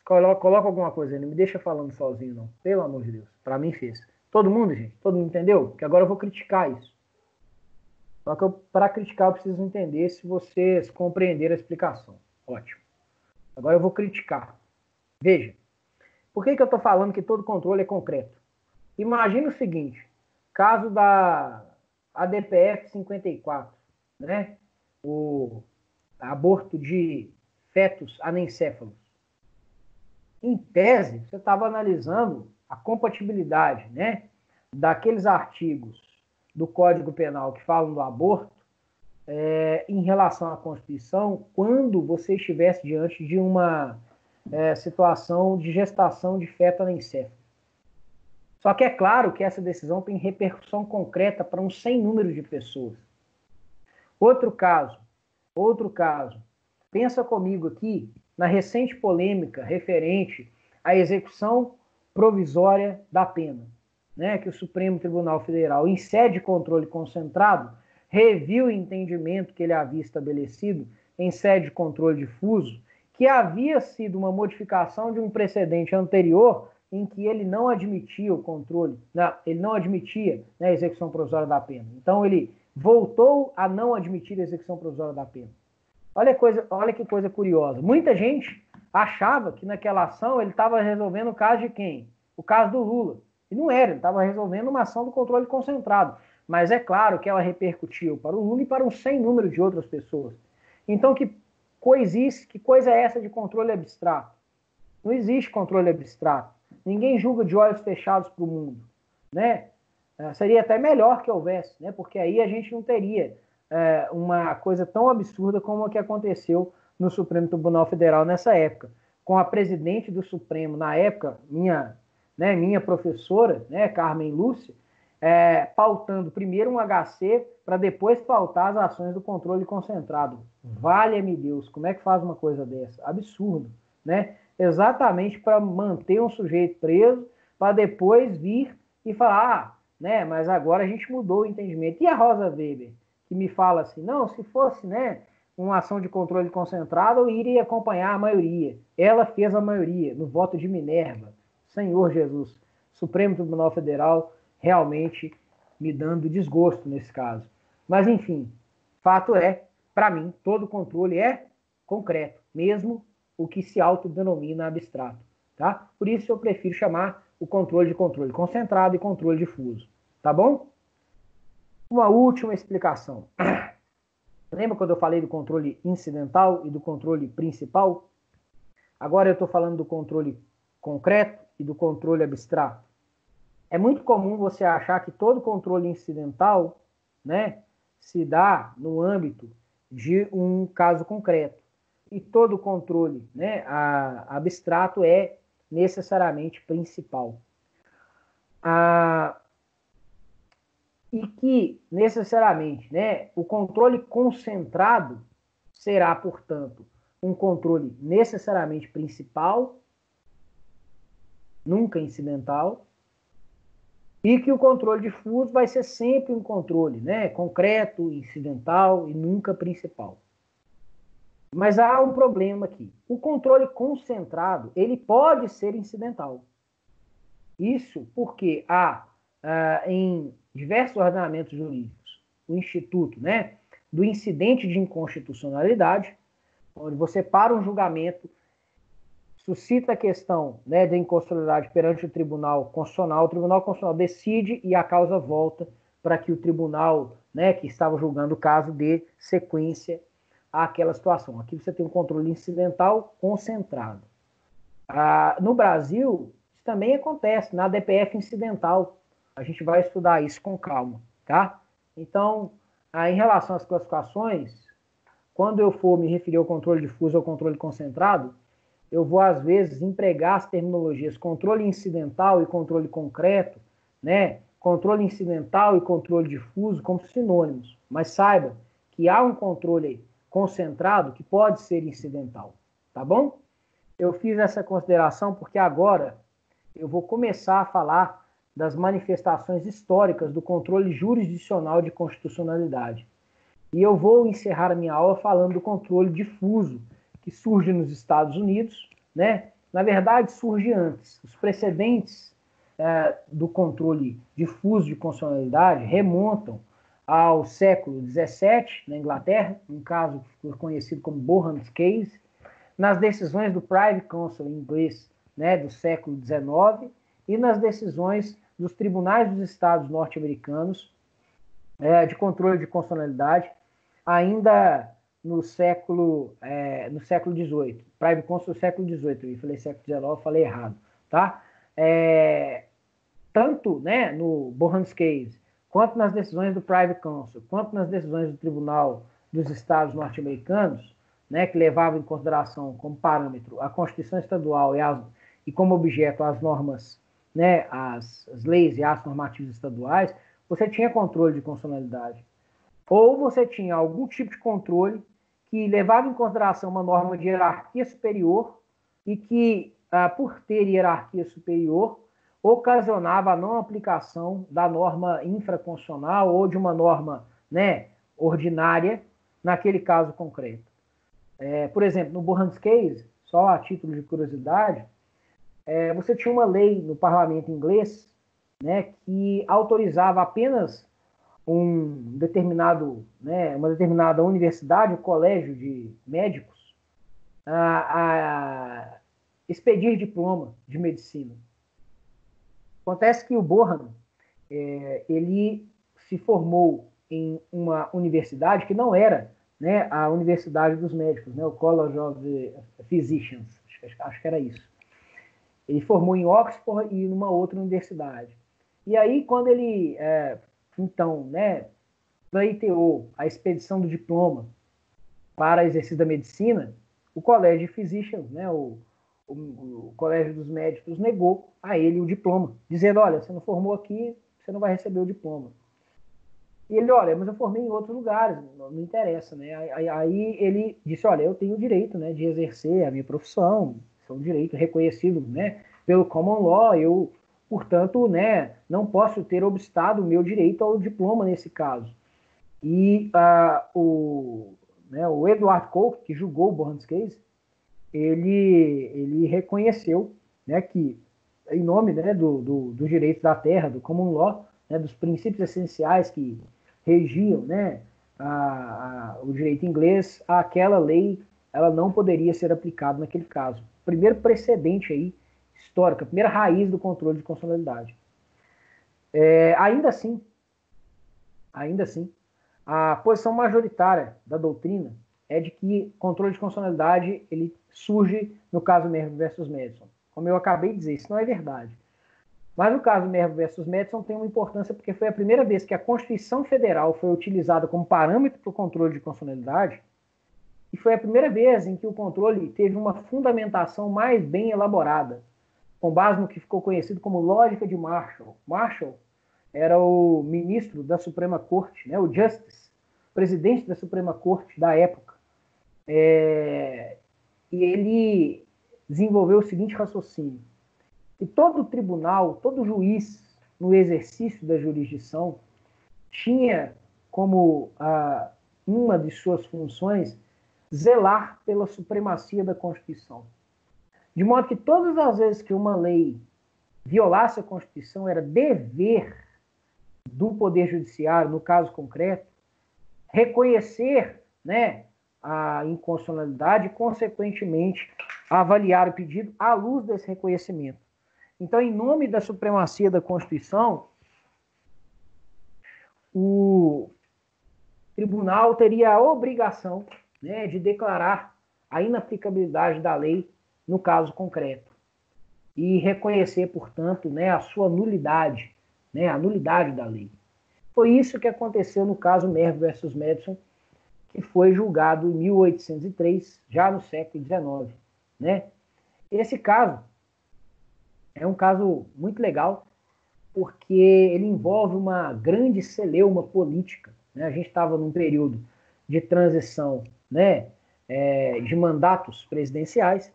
Coloca alguma coisa aí. Não me deixa falando sozinho, não. Pelo amor de Deus. Para mim fez. Todo mundo, gente? Todo mundo entendeu? Que agora eu vou criticar isso. Só que para criticar eu preciso entender se vocês compreenderam a explicação. Ótimo. Agora eu vou criticar. Veja. Por que eu estou falando que todo controle é concreto? Imagina o seguinte. Caso da ADPF 54, né? O aborto de fetos anencéfalos. Em tese, você estava analisando a compatibilidade, né, daqueles artigos do Código Penal que falam do aborto em relação à Constituição quando você estivesse diante de uma situação de gestação de feto anencéfalo. Só que é claro que essa decisão tem repercussão concreta para um sem número de pessoas. Outro caso. Pensa comigo aqui na recente polêmica referente à execução provisória da pena, né, que o Supremo Tribunal Federal, em sede de controle concentrado, reviu o entendimento que ele havia estabelecido em sede de controle difuso, que havia sido uma modificação de um precedente anterior em que ele não admitia o controle, ele não admitia, né, a execução provisória da pena. Então ele voltou a não admitir a execução provisória da pena. Olha que coisa curiosa. Muita gente achava que naquela ação ele estava resolvendo o caso de quem? O caso do Lula. E não era, ele estava resolvendo uma ação do controle concentrado. Mas é claro que ela repercutiu para o Lula e para um sem número de outras pessoas. Então, que coisa é essa de controle abstrato? Não existe controle abstrato. Ninguém julga de olhos fechados para o mundo, né? Seria até melhor que houvesse, né? Porque aí a gente não teria uma coisa tão absurda como a que aconteceu no Supremo Tribunal Federal nessa época, com a presidente do Supremo, na época, minha professora, né, Carmen Lúcia, pautando primeiro um HC para depois pautar as ações do controle concentrado. Valha-me Deus, como é que faz uma coisa dessa? Absurdo, né? Exatamente para manter um sujeito preso, para depois vir e falar, né, mas agora a gente mudou o entendimento. E a Rosa Weber, que me fala assim, não, se fosse, né, uma ação de controle concentrado, eu iria acompanhar a maioria. Ela fez a maioria no voto de Minerva. Senhor Jesus, Supremo Tribunal Federal realmente me dando desgosto nesse caso. Mas, enfim, fato é, para mim, todo controle é concreto, mesmo o que se autodenomina abstrato. Tá? Por isso eu prefiro chamar o controle de controle concentrado e controle difuso. Tá bom? Uma última explicação. Lembra quando eu falei do controle incidental e do controle principal? Agora eu estou falando do controle concreto e do controle abstrato. É muito comum você achar que todo controle incidental, né, se dá no âmbito de um caso concreto. E todo controle, né, abstrato é necessariamente principal. E que, necessariamente, né, o controle concentrado será, portanto, um controle necessariamente principal, nunca incidental, e que o controle difuso vai ser sempre um controle, né, concreto, incidental e nunca principal. Mas há um problema aqui. O controle concentrado, ele pode ser incidental. Isso porque há, em diversos ordenamentos jurídicos, o instituto, né, do incidente de inconstitucionalidade, onde você para um julgamento, suscita a questão, né, da inconstitucionalidade perante o Tribunal Constitucional decide e a causa volta para que o tribunal, né, que estava julgando o caso dê sequência àquela situação. Aqui você tem um controle incidental concentrado. No Brasil, isso também acontece, na DPF incidental. A gente vai estudar isso com calma, tá? Então, em relação às classificações, quando eu for me referir ao controle difuso ou controle concentrado, eu vou, às vezes, empregar as terminologias controle incidental e controle concreto, né, controle incidental e controle difuso como sinônimos, mas saiba que há um controle concentrado que pode ser incidental, tá bom? Eu fiz essa consideração porque agora eu vou começar a falar das manifestações históricas do controle jurisdicional de constitucionalidade. E eu vou encerrar a minha aula falando do controle difuso, que surge nos Estados Unidos, né? Na verdade, surge antes. Os precedentes do controle difuso de constitucionalidade remontam ao século XVII, na Inglaterra, um caso que ficou conhecido como Bohan's Case, nas decisões do Privy Council em inglês, né, do século XIX, e nas decisões dos tribunais dos estados norte-americanos de controle de constitucionalidade, ainda no século XVIII. Privy Council do século XVIII, eu falei século XIX, eu falei errado, tá? Tanto, né, no Bohan's Case, quanto nas decisões do Privy Council, quanto nas decisões do Tribunal dos Estados norte-americanos, né, que levavam em consideração como parâmetro a Constituição Estadual e como objeto as normas, né, as leis e atos normativos estaduais, você tinha controle de constitucionalidade. Ou você tinha algum tipo de controle que levava em consideração uma norma de hierarquia superior e que, por ter hierarquia superior, ocasionava a não aplicação da norma infraconstitucional ou de uma norma, né, ordinária naquele caso concreto. Por exemplo, no Bohan's Case, só a título de curiosidade, você tinha uma lei no parlamento inglês, né, que autorizava apenas uma determinada universidade, um colégio de médicos, a expedir diploma de medicina. Acontece que o Bohan, ele se formou em uma universidade que não era, né, a Universidade dos Médicos, né, o College of Physicians, acho que era isso. Ele formou em Oxford e numa outra universidade. E aí, quando ele, então, né, pleiteou a expedição do diploma para exercício da medicina, o College of Physicians, né, o Colégio dos Médicos, negou a ele o diploma, dizendo, olha, você não formou aqui, você não vai receber o diploma. E ele, olha, mas eu formei em outros lugares, não interessa, né? Aí ele disse, olha, eu tenho o direito, né, de exercer a minha profissão, isso é um direito reconhecido, né, pelo common law, eu, portanto, né, não posso ter obstado o meu direito ao diploma nesse caso. E o Edward Coke, que julgou o Bohan's Case, ele reconheceu, né, que, em nome, né, do direito da terra, do common law, né, dos princípios essenciais que regiam, né, o direito inglês, aquela lei ela não poderia ser aplicada naquele caso. Primeiro precedente aí, histórico, a primeira raiz do controle de constitucionalidade. Ainda assim, a posição majoritária da doutrina é de que controle de constitucionalidade ele surge no caso Merv versus Madison. Como eu acabei de dizer, isso não é verdade. Mas o caso Merv versus Madison tem uma importância porque foi a primeira vez que a Constituição Federal foi utilizada como parâmetro para o controle de constitucionalidade e foi a primeira vez em que o controle teve uma fundamentação mais bem elaborada, com base no que ficou conhecido como lógica de Marshall. Marshall era o ministro da Suprema Corte, né, o Justice, presidente da Suprema Corte da época. E ele desenvolveu o seguinte raciocínio: que todo tribunal, todo juiz, no exercício da jurisdição, tinha como uma de suas funções zelar pela supremacia da Constituição. De modo que todas as vezes que uma lei violasse a Constituição, era dever do Poder Judiciário, no caso concreto, reconhecer, né, a inconstitucionalidade e, consequentemente, avaliar o pedido à luz desse reconhecimento. Então, em nome da supremacia da Constituição, o tribunal teria a obrigação, né, de declarar a inaplicabilidade da lei no caso concreto e reconhecer, portanto, né, a sua nulidade, né, a nulidade da lei. Foi isso que aconteceu no caso Merv versus Madison, que foi julgado em 1803, já no século XIX, né? Esse caso é um caso muito legal, porque ele envolve uma grande celeuma política, né? A gente estava num período de transição, né, de mandatos presidenciais.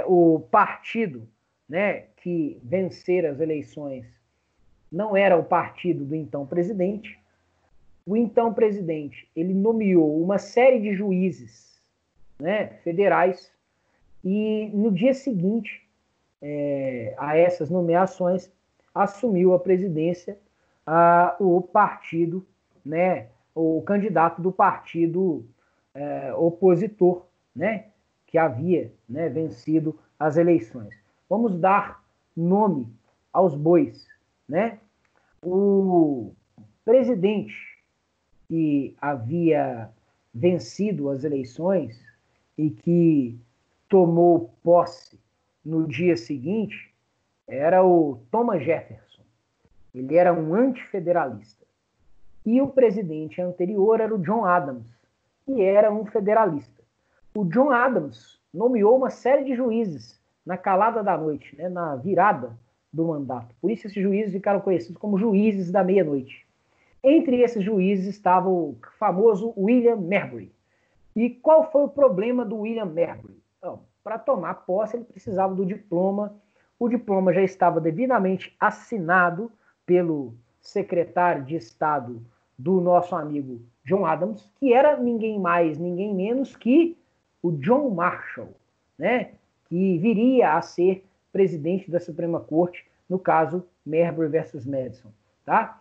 O partido, né, que vencer as eleições não era o partido do então presidente. O então presidente, ele nomeou uma série de juízes, né, federais, e no dia seguinte a essas nomeações assumiu a presidência o partido, né, o candidato do partido opositor, né, que havia, né, vencido as eleições. Vamos dar nome aos bois, né? O presidente que havia vencido as eleições e que tomou posse no dia seguinte era o Thomas Jefferson. Ele era um antifederalista. E o presidente anterior era o John Adams, que era um federalista. O John Adams nomeou uma série de juízes na calada da noite, né, na virada do mandato. Por isso esses juízes ficaram conhecidos como juízes da meia-noite. Entre esses juízes estava o famoso William Marbury. E qual foi o problema do William Marbury? Para tomar posse, ele precisava do diploma. O diploma já estava devidamente assinado pelo secretário de Estado do nosso amigo John Adams, que era ninguém mais, ninguém menos que o John Marshall, né? Que viria a ser presidente da Suprema Corte, no caso Marbury versus Madison, tá?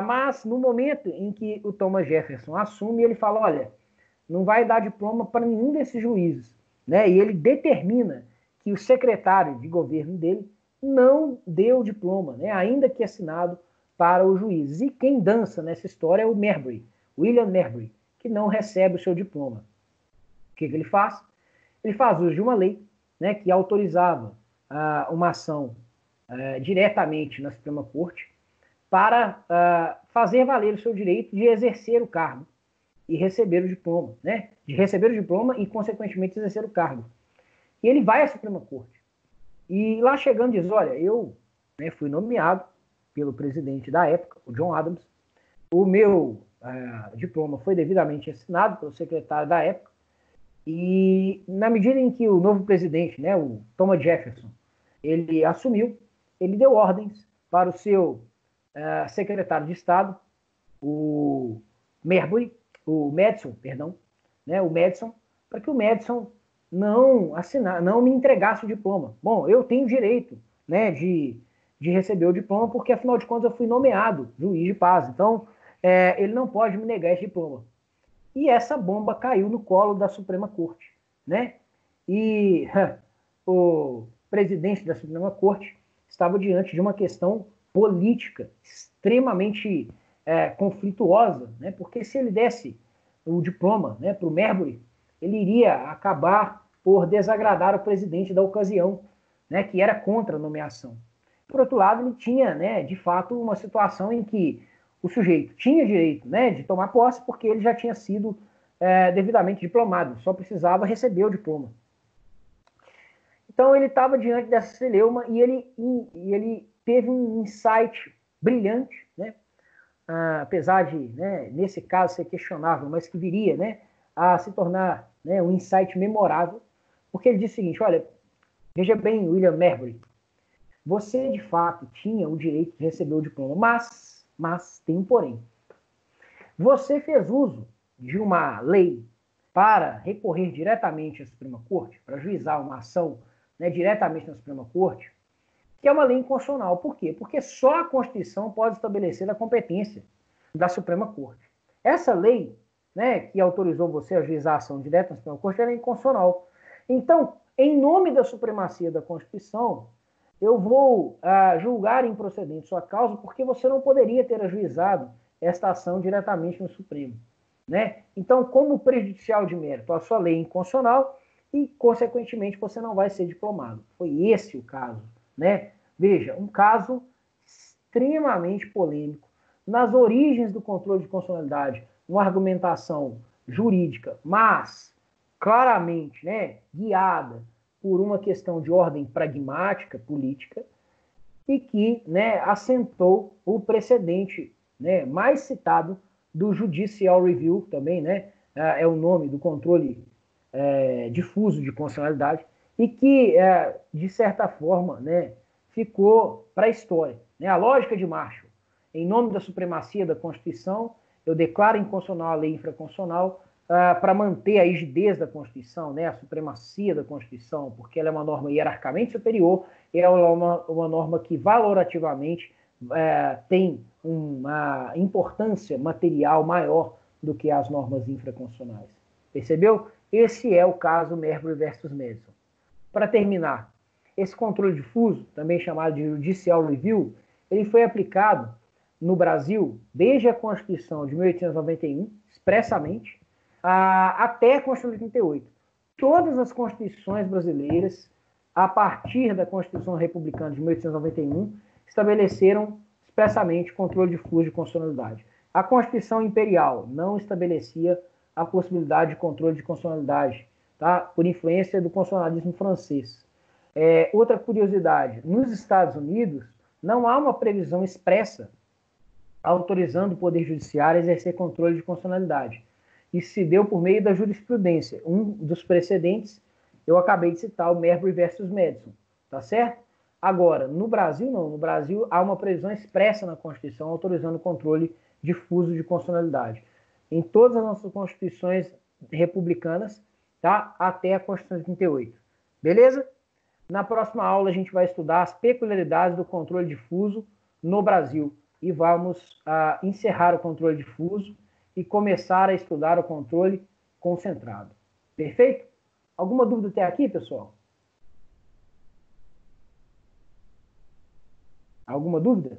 Mas no momento em que o Thomas Jefferson assume, ele fala, olha, não vai dar diploma para nenhum desses juízes, né? E ele determina que o secretário de governo dele não dê o diploma, né? Ainda que assinado para os juízes. E quem dança nessa história é o Marbury, William Marbury, que não recebe o seu diploma. O que ele faz? Ele faz uso de uma lei, né, que autorizava uma ação diretamente na Suprema Corte para fazer valer o seu direito de exercer o cargo e receber o diploma, né? De receber o diploma e, consequentemente, exercer o cargo. E ele vai à Suprema Corte. E lá chegando diz, olha, eu, né, fui nomeado pelo presidente da época, o John Adams, o meu diploma foi devidamente assinado pelo secretário da época, e na medida em que o novo presidente, né, o Thomas Jefferson, ele assumiu, ele deu ordens para o seu secretário de Estado, o Marbury, o Madison, perdão, né, o Madison, para que o Madison não me entregasse o diploma. Bom, eu tenho direito, né, de receber o diploma, porque afinal de contas eu fui nomeado juiz de paz, então ele não pode me negar esse diploma. E essa bomba caiu no colo da Suprema Corte, né? E o presidente da Suprema Corte estava diante de uma questão política extremamente conflituosa, né? Porque se ele desse o diploma, né, para o Marbury, ele iria acabar por desagradar o presidente da ocasião, né, que era contra a nomeação. Por outro lado, ele tinha, né, de fato, uma situação em que o sujeito tinha direito, né, de tomar posse porque ele já tinha sido devidamente diplomado, só precisava receber o diploma. Então ele estava diante dessa celeuma e ele teve um insight brilhante, né, apesar de, né, nesse caso ser questionável, mas que viria, né, a se tornar, né, um insight memorável, porque ele disse o seguinte, olha, veja bem, William Marbury, você de fato tinha o direito de receber o diploma, mas tem um porém. Você fez uso de uma lei para recorrer diretamente à Suprema Corte, para juizar uma ação, né, diretamente na Suprema Corte, que é uma lei inconstitucional. Por quê? Porque só a Constituição pode estabelecer a competência da Suprema Corte. Essa lei, né, que autorizou você a juizar a ação direta na Suprema Corte, ela é inconstitucional. Então, em nome da supremacia da Constituição, eu vou julgar improcedente sua causa, porque você não poderia ter ajuizado esta ação diretamente no Supremo, né? Então, como prejudicial de mérito, a sua lei é inconstitucional e, consequentemente, você não vai ser diplomado. Foi esse o caso, né? Veja, um caso extremamente polêmico. Nas origens do controle de constitucionalidade, uma argumentação jurídica, mas claramente, né, guiada por uma questão de ordem pragmática, política, e que, né, assentou o precedente, né, mais citado do Judicial Review também, né, é o nome do controle difuso de constitucionalidade, e que, de certa forma, né, ficou para a história. Né? A lógica de Marshall, em nome da supremacia da Constituição, eu declaro inconstitucional a lei infraconstitucional para manter a rigidez da Constituição, né, a supremacia da Constituição, porque ela é uma norma hierarquicamente superior, e ela é uma norma que valorativamente tem uma importância material maior do que as normas infraconstitucionais. Percebeu? Esse é o caso Marbury versus Madison. Para terminar, esse controle difuso, também chamado de Judicial Review, ele foi aplicado no Brasil desde a Constituição de 1891, expressamente, até a Constituição de 88. Todas as constituições brasileiras, a partir da Constituição Republicana de 1891, estabeleceram expressamente controle difuso de constitucionalidade. A Constituição Imperial não estabelecia a possibilidade de controle de constitucionalidade, tá? Por influência do constitucionalismo francês. Outra curiosidade, nos Estados Unidos não há uma previsão expressa autorizando o Poder Judiciário a exercer controle de constitucionalidade. Isso se deu por meio da jurisprudência. Um dos precedentes, eu acabei de citar, o Marbury versus Madison, tá certo? Agora, no Brasil não. No Brasil há uma previsão expressa na Constituição autorizando o controle difuso de constitucionalidade. Em todas as nossas constituições republicanas, tá? Até a Constituição de 38. Beleza? Na próxima aula a gente vai estudar as peculiaridades do controle difuso no Brasil e vamos encerrar o controle difuso e começar a estudar o controle concentrado. Perfeito? Alguma dúvida até aqui, pessoal? Alguma dúvida?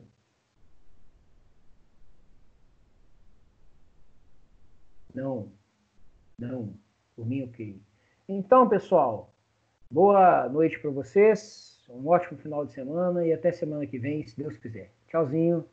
Não. Não. Por mim, ok. Então, pessoal, boa noite para vocês, um ótimo final de semana e até semana que vem, se Deus quiser. Tchauzinho.